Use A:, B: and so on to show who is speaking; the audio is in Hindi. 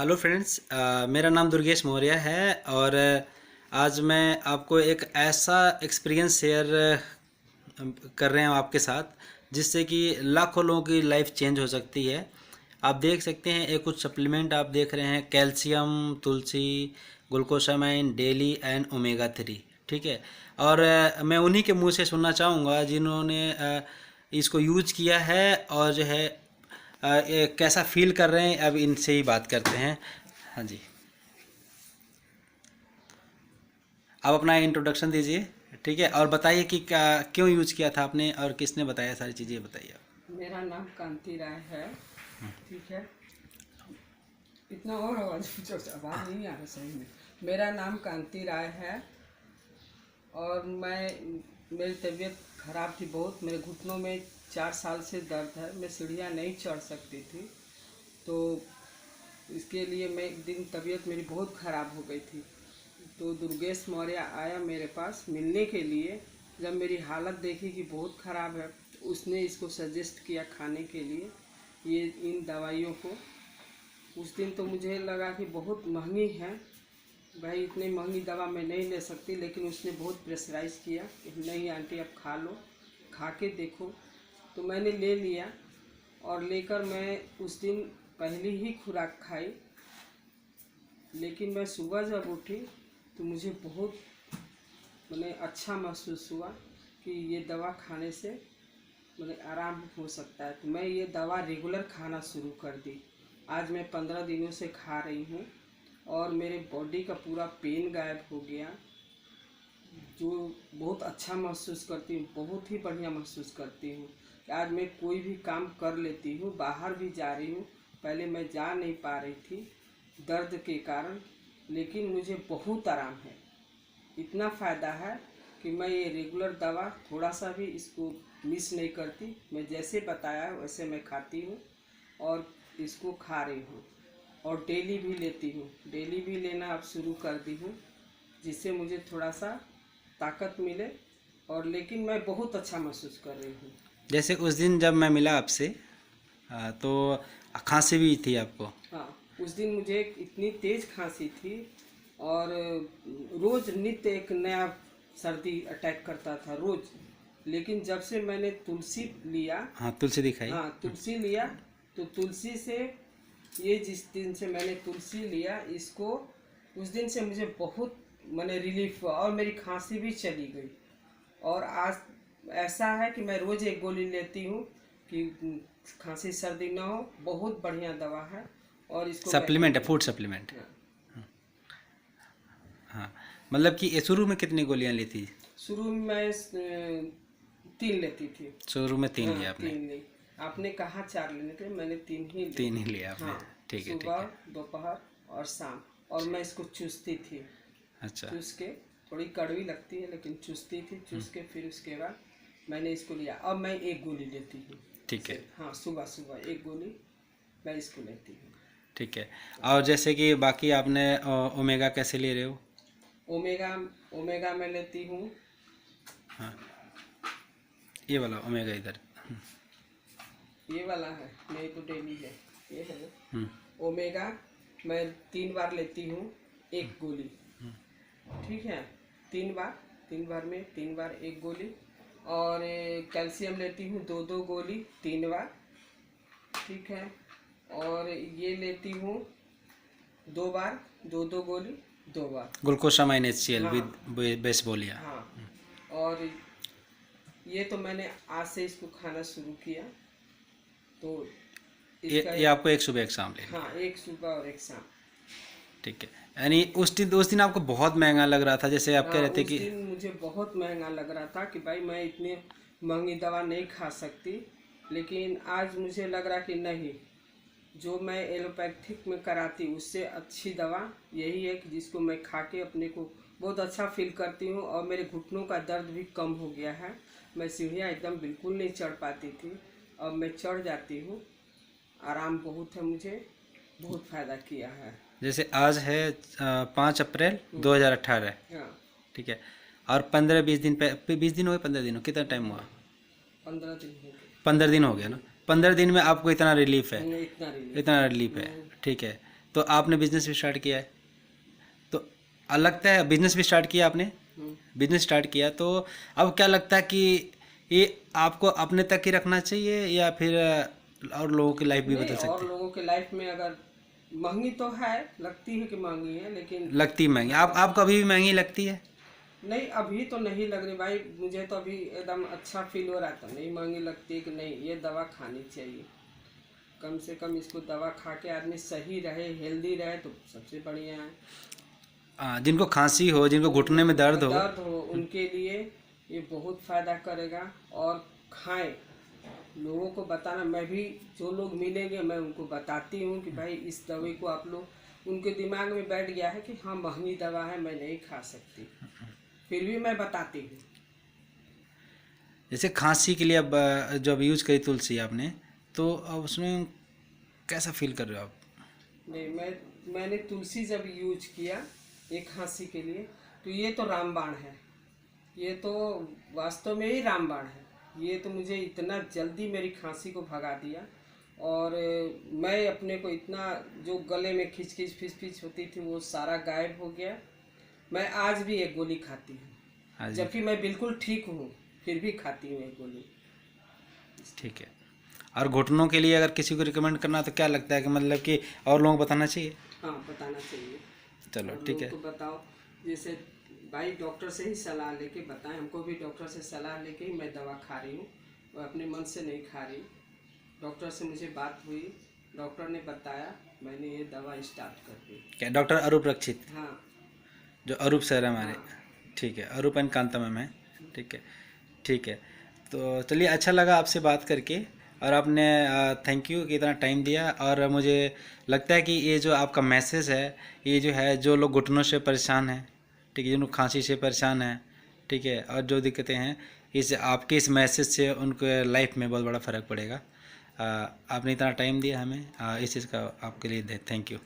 A: हेलो फ्रेंड्स, मेरा नाम दुर्गेश मौर्य है और आज मैं आपको एक ऐसा एक्सपीरियंस शेयर कर रहे हैं आपके साथ जिससे कि लाखों लोगों की लाइफ चेंज हो सकती है। आप देख सकते हैं एक कुछ सप्लीमेंट आप देख रहे हैं, calcium, Tulsi, glucosamine, daily and omega 3। ठीक है। और मैं उन्हीं के मुंह से सुनना चाहूँगा जिन्होंने इसको यूज किया है और जो है ये कैसा फील कर रहे हैं। अब इनसे ही बात करते हैं। हाँ जी, आप अपना इंट्रोडक्शन दीजिए। ठीक है, और बताइए कि क्यों यूज किया था आपने और किसने बताया, सारी चीज़ें बताइए आप।
B: मेरा नाम कांति राय है। ठीक है, इतना और आवाज आवाज नहीं आ रहा सही में। मेरा नाम कांति राय है और मेरी तबीयत खराब थी बहुत। मेरे घुटनों में 4 साल से दर्द है। मैं सीढ़ियाँ नहीं चढ़ सकती थी, तो इसके लिए मैं एक दिन तबीयत मेरी बहुत ख़राब हो गई थी। तो दुर्गेश मौर्य आया मेरे पास मिलने के लिए। जब मेरी हालत देखी कि बहुत ख़राब है, उसने इसको सजेस्ट किया खाने के लिए, ये इन दवाइयों को। उस दिन तो मुझे लगा कि बहुत महंगी है भाई, इतनी महंगी दवा मैं नहीं ले सकती, लेकिन उसने बहुत प्रेशराइज किया कि नहीं आंटी आप खा लो, खा के देखो। तो मैंने ले लिया और लेकर मैं उस दिन पहली ही खुराक खाई। लेकिन मैं सुबह जब उठी तो मुझे बहुत अच्छा महसूस हुआ कि ये दवा खाने से आराम हो सकता है। तो मैं ये दवा रेगुलर खाना शुरू कर दी। आज मैं 15 दिनों से खा रही हूँ और मेरे बॉडी का पूरा पेन गायब हो गया, जो बहुत अच्छा महसूस करती हूँ, बहुत ही बढ़िया महसूस करती हूँ। आज मैं कोई भी काम कर लेती हूँ, बाहर भी जा रही हूँ। पहले मैं जा नहीं पा रही थी दर्द के कारण, लेकिन मुझे बहुत आराम है। इतना फ़ायदा है कि मैं ये रेगुलर दवा थोड़ा सा भी इसको मिस नहीं करती। मैं जैसे बताया वैसे मैं खाती हूँ और इसको खा रही हूँ और डेली भी लेती हूँ। डेली भी लेना अब शुरू कर दी हूँ, जिससे मुझे थोड़ा सा ताकत मिले। और लेकिन मैं बहुत अच्छा महसूस कर रही हूँ।
A: जैसे उस दिन जब मैं मिला आपसे, तो खांसी भी थी आपको।
B: हाँ, उस दिन मुझे इतनी तेज़ खांसी थी और रोज़ नित्य एक नया सर्दी अटैक करता था रोज़। लेकिन जब से मैंने तुलसी लिया,
A: हाँ, तुलसी दिखाई।
B: हाँ तुलसी लिया, तो तुलसी से ये जिस दिन से मैंने तुलसी लिया इसको, उस दिन से मुझे बहुत रिलीफ हुआ और मेरी खांसी भी चली गई। और आज ऐसा है कि मैं रोज़ एक गोली लेती हूँ कि खांसी सर्दी ना हो। बहुत बढ़िया दवा है और इसको
A: सप्लीमेंट है, फूड सप्लीमेंट। हाँ, मतलब कि ये शुरू में कितनी गोलियां ली थी?
B: शुरू में मैं 3 लेती थी।
A: शुरू में 3
B: हाँ
A: लिया आपने?
B: 3 ली। आपने कहा 4 लेने के, मैंने 3 ही ली।
A: 3 ही लिया आपने?
B: हाँ,
A: ठीक है, ठीक
B: सुबह,
A: है।
B: दोपहर और शाम। और मैं इसको चूसती थी।
A: अच्छा।
B: चूस के, थोड़ी कड़वी लगती है लेकिन चूसती थी। चूस के फिर उसके बाद मैंने इसको लिया। अब मैं एक गोली लेती हूँ।
A: ठीक है,
B: हाँ, सुबह सुबह एक गोली मैं इसको लेती हूँ।
A: ठीक है। और जैसे कि बाकी आपने ओमेगा कैसे ले रहे हो?
B: ओमेगा ओमेगा मैं लेती हूँ।
A: हाँ, ये वाला ओमेगा इधर।
B: ये वाला है, नहीं तो डेली है, ये है ना।
A: हम्म।
B: ओमेगा मैं 3 बार लेती हूँ, एक गोली। ठीक है, 3 बार में 3 बार एक गोली। और कैल्शियम लेती हूँ 2-2 गोली 3 बार। ठीक है, और ये लेती हूँ 2 बार, 2-2 गोली 2 बार।
A: ग्लूकोसामाइन HCl
B: हाँ
A: विद बेसबोलिया।
B: हाँ। और ये तो मैंने आज से इसको खाना शुरू किया, तो इसका
A: ये आपको एक सुबह एक शाम लेना।
B: हाँ, एक सुबह और एक शाम।
A: ठीक है। यानी उस दिन आपको बहुत महंगा लग रहा था, जैसे आप कह
B: हाँ,
A: रहे थे
B: उस
A: कि
B: दिन मुझे बहुत महंगा लग रहा था कि भाई मैं इतनी महंगी दवा नहीं खा सकती। लेकिन आज मुझे लग रहा कि नहीं, जो मैं एलोपैथिक में कराती उससे अच्छी दवा यही है कि जिसको मैं खा के अपने को बहुत अच्छा फील करती हूँ। और मेरे घुटनों का दर्द भी कम हो गया है। मैं सीढ़ियाँ एकदम बिल्कुल नहीं चढ़ पाती थी, अब मैं चढ़ जाती हूँ। आराम बहुत है, मुझे बहुत फ़ायदा किया है।
A: जैसे आज है 5 अप्रैल 2018।
B: हाँ,
A: ठीक है। और 15-20 दिन पे 20 दिन हो गए, 15 दिन हो, कितना टाइम हुआ?
B: 15 दिन हो गए।
A: 15 दिन हो गया ना। 15 दिन में आपको इतना रिलीफ है?
B: इतना रिलीफ।
A: इतना रिलीफ है, ठीक है। तो आपने बिजनेस भी स्टार्ट किया है, तो लगता है बिजनेस भी स्टार्ट किया आपने, बिजनेस स्टार्ट किया, तो अब क्या लगता है कि ये आपको अपने तक ही रखना चाहिए या फिर और लोगों की लाइफ भी
B: नहीं,
A: बदल सकती
B: और लोगों के लाइफ में अगर महंगी तो है, लगती है कि महंगी है, लेकिन
A: है? लगती महंगी, आपको अभी भी महंगी लगती है?
B: नहीं, अभी तो नहीं लग रही भाई, मुझे तो अभी एकदम अच्छा फील हो रहा था, नहीं महंगी लगती है कि नहीं ये दवा खानी चाहिए, कम से कम इसको दवा खा के आदमी सही रहे, हेल्दी रहे तो सबसे बढ़िया है।
A: जिनको खांसी हो, जिनको घुटने में दर्द हो,
B: उनके लिए ये बहुत फायदा करेगा। और खाएं, लोगों को बताना, मैं भी जो लोग मिलेंगे मैं उनको बताती हूँ कि भाई इस दवाई को आप लोग, उनके दिमाग में बैठ गया है कि हाँ महंगी दवा है मैं नहीं खा सकती, फिर भी मैं बताती हूँ।
A: जैसे खांसी के लिए अब जब यूज करी तुलसी आपने, तो अब उसमें कैसा फील कर रहे हो आप?
B: नहीं, मैंने तुलसी जब यूज किया एक खांसी के लिए, तो ये तो रामबाण है, ये तो वास्तव में ही रामबाण है। ये तो मुझे इतना जल्दी मेरी खांसी को भगा दिया, और मैं अपने को इतना, जो गले में खिंच खिंच फिस फिस होती थी वो सारा गायब हो गया। मैं आज भी एक गोली खाती हूँ, जबकि मैं बिल्कुल ठीक हूँ, फिर भी खाती हूँ एक गोली।
A: ठीक है। और घुटनों के लिए अगर किसी को रिकमेंड करना तो क्या लगता है कि मतलब कि और लोगों को बताना चाहिए?
B: हाँ, बताना चाहिए।
A: चलो
B: और
A: ठीक है।
B: लोगों को बताओ, जैसे भाई डॉक्टर से ही सलाह लेके बताएं, हमको भी डॉक्टर से सलाह लेके ही मैं दवा खा रही हूँ, और अपने मन से नहीं खा रही। डॉक्टर से मुझे बात हुई, डॉक्टर ने बताया, मैंने ये दवा स्टार्ट कर दी।
A: क्या डॉक्टर अरूप रक्षित?
B: हाँ,
A: जो अरूप सर है हमारे।
B: हाँ।
A: ठीक है, अरूप एंड कांता मैम है। ठीक है, ठीक है। तो चलिए, अच्छा लगा आपसे बात करके, और आपने थैंक यू कि इतना टाइम दिया। और मुझे लगता है कि ये जो आपका मैसेज है, ये जो है, जो लोग घुटनों से परेशान हैं, ठीक है, जो लोग खांसी से परेशान हैं, ठीक है, और जो दिक्कतें हैं, इस आपके इस मैसेज से उनके लाइफ में बहुत बड़ा फ़र्क पड़ेगा। आपने इतना टाइम दिया हमें, इस चीज़ का आपके लिए थैंक यू।